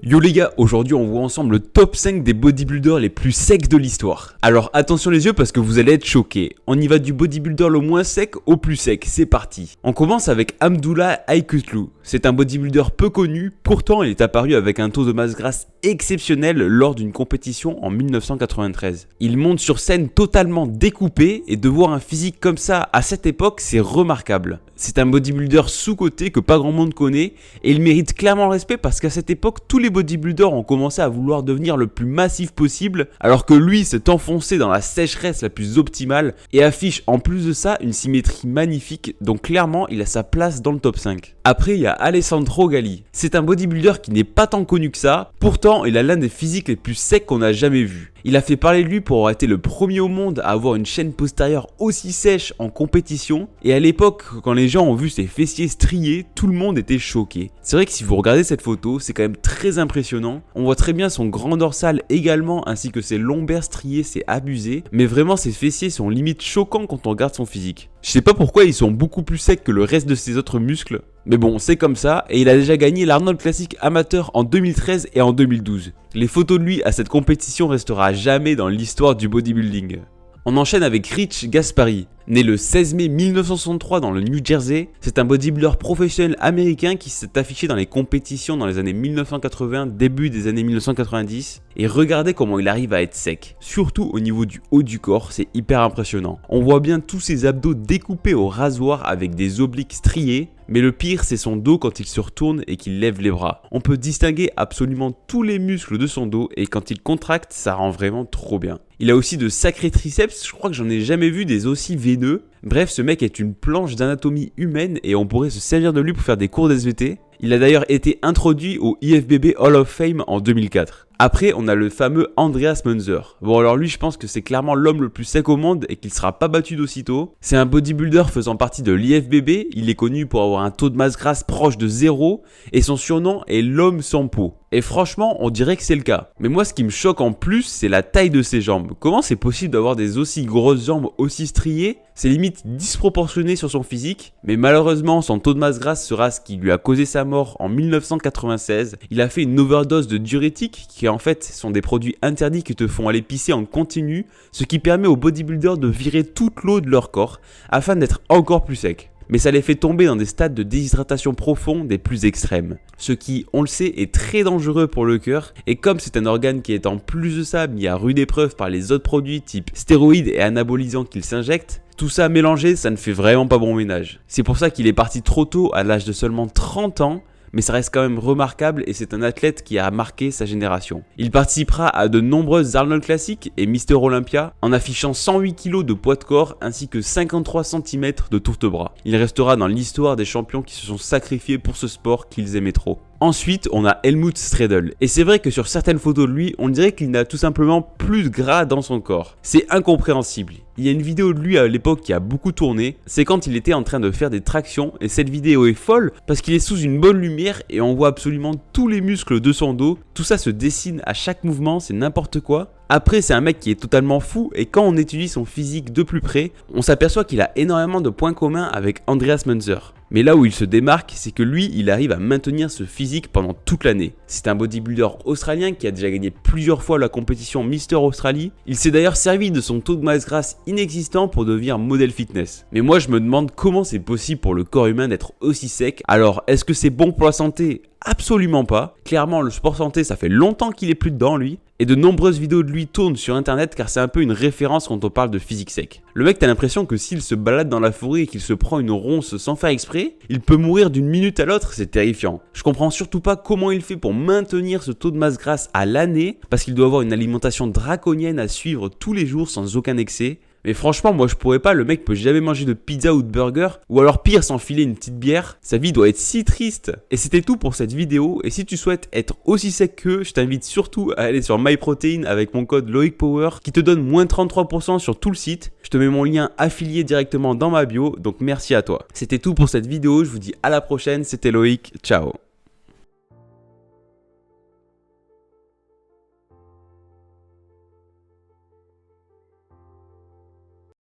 Yo les gars, aujourd'hui on voit ensemble le top 5 des bodybuilders les plus secs de l'histoire. Alors attention les yeux parce que vous allez être choqués. On y va du bodybuilder le moins sec au plus sec, c'est parti. On commence avec Abdullah Aykutlu. C'est un bodybuilder peu connu, pourtant il est apparu avec un taux de masse grasse exceptionnel lors d'une compétition en 1993. Il monte sur scène totalement découpé et de voir un physique comme ça à cette époque, c'est remarquable. C'est un bodybuilder sous-coté que pas grand monde connaît et il mérite clairement le respect parce qu'à cette époque, tous les bodybuilders ont commencé à vouloir devenir le plus massif possible alors que lui s'est enfoncé dans la sécheresse la plus optimale et affiche en plus de ça une symétrie magnifique, donc clairement il a sa place dans le top 5. Après il y a Alessandro Galli. C'est un bodybuilder qui n'est pas tant connu que ça, pourtant il a l'un des physiques les plus secs qu'on a jamais vu. Il a fait parler de lui pour avoir été le premier au monde à avoir une chaîne postérieure aussi sèche en compétition et à l'époque quand les gens ont vu ses fessiers striés, tout le monde était choqué. C'est vrai que si vous regardez cette photo, c'est quand même très impressionnant. On voit très bien son grand dorsal également ainsi que ses lombaires striés, c'est abusé, mais vraiment ses fessiers sont limite choquants quand on regarde son physique. Je sais pas pourquoi ils sont beaucoup plus secs que le reste de ses autres muscles, mais bon c'est comme ça et il a déjà gagné l'Arnold Classic amateur en 2013 et en 2012. Les photos de lui à cette compétition resteront à jamais dans l'histoire du bodybuilding. On enchaîne avec Rich Gaspari. Né le 16 mai 1963 dans le New Jersey, c'est un bodybuilder professionnel américain qui s'est affiché dans les compétitions dans les années 1980, début des années 1990. Et regardez comment il arrive à être sec. Surtout au niveau du haut du corps, c'est hyper impressionnant. On voit bien tous ses abdos découpés au rasoir avec des obliques striés. Mais le pire, c'est son dos quand il se retourne et qu'il lève les bras. On peut distinguer absolument tous les muscles de son dos et quand il contracte, ça rend vraiment trop bien. Il a aussi de sacrés triceps, je crois que j'en ai jamais vu des aussi veineux. Bref, ce mec est une planche d'anatomie humaine et on pourrait se servir de lui pour faire des cours d'SVT. Il a d'ailleurs été introduit au IFBB Hall of Fame en 2004. Après, on a le fameux Andreas Munzer. Bon alors lui, je pense que c'est clairement l'homme le plus sec au monde et qu'il sera pas battu d'aussitôt. C'est un bodybuilder faisant partie de l'IFBB, il est connu pour avoir un taux de masse grasse proche de 0 et son surnom est l'homme sans peau. Et franchement, on dirait que c'est le cas. Mais moi, ce qui me choque en plus, c'est la taille de ses jambes. Comment c'est possible d'avoir des aussi grosses jambes aussi striées? C'est limite disproportionné sur son physique. Mais malheureusement, son taux de masse grasse sera ce qui lui a causé sa mort en 1996. Il a fait une overdose de diurétiques qui en fait sont des produits interdits qui te font aller pisser en continu, ce qui permet aux bodybuilders de virer toute l'eau de leur corps afin d'être encore plus secs. Mais ça les fait tomber dans des stades de déshydratation profonds des plus extrêmes. Ce qui, on le sait, est très dangereux pour le cœur, et comme c'est un organe qui est en plus de ça mis à rude épreuve par les autres produits type stéroïdes et anabolisants qu'il s'injecte, tout ça mélangé, ça ne fait vraiment pas bon ménage. C'est pour ça qu'il est parti trop tôt, à l'âge de seulement 30 ans, mais ça reste quand même remarquable et c'est un athlète qui a marqué sa génération. Il participera à de nombreuses Arnold Classic et Mister Olympia en affichant 108 kg de poids de corps ainsi que 53 cm de tourte-bras. Il restera dans l'histoire des champions qui se sont sacrifiés pour ce sport qu'ils aimaient trop. Ensuite, on a Helmut Stredel. Et c'est vrai que sur certaines photos de lui, on dirait qu'il n'a tout simplement plus de gras dans son corps. C'est incompréhensible. Il y a une vidéo de lui à l'époque qui a beaucoup tourné. C'est quand il était en train de faire des tractions. Et cette vidéo est folle parce qu'il est sous une bonne lumière et on voit absolument tous les muscles de son dos. Tout ça se dessine à chaque mouvement, c'est n'importe quoi. Après, c'est un mec qui est totalement fou et quand on étudie son physique de plus près, on s'aperçoit qu'il a énormément de points communs avec Andreas Munzer. Mais là où il se démarque, c'est que lui, il arrive à maintenir ce physique pendant toute l'année. C'est un bodybuilder australien qui a déjà gagné plusieurs fois la compétition Mister Australie. Il s'est d'ailleurs servi de son taux de masse grasse inexistant pour devenir modèle fitness. Mais moi, je me demande comment c'est possible pour le corps humain d'être aussi sec. Alors, est-ce que c'est bon pour la santé ? Absolument pas. Clairement, le sport santé, ça fait longtemps qu'il est plus dedans, lui. Et de nombreuses vidéos de lui tournent sur internet car c'est un peu une référence quand on parle de physique sec. Le mec, t'as l'impression que s'il se balade dans la forêt et qu'il se prend une ronce sans faire exprès, il peut mourir d'une minute à l'autre, c'est terrifiant. Je comprends surtout pas comment il fait pour maintenir ce taux de masse grasse à l'année, parce qu'il doit avoir une alimentation draconienne à suivre tous les jours sans aucun excès. Mais franchement, moi je pourrais pas, le mec peut jamais manger de pizza ou de burger, ou alors pire s'enfiler une petite bière, sa vie doit être si triste. Et c'était tout pour cette vidéo, et si tu souhaites être aussi sec qu'eux, je t'invite surtout à aller sur MyProtein avec mon code LoicPower qui te donne moins 33% sur tout le site. Je te mets mon lien affilié directement dans ma bio, donc merci à toi. C'était tout pour cette vidéo, je vous dis à la prochaine, c'était Loïc, ciao.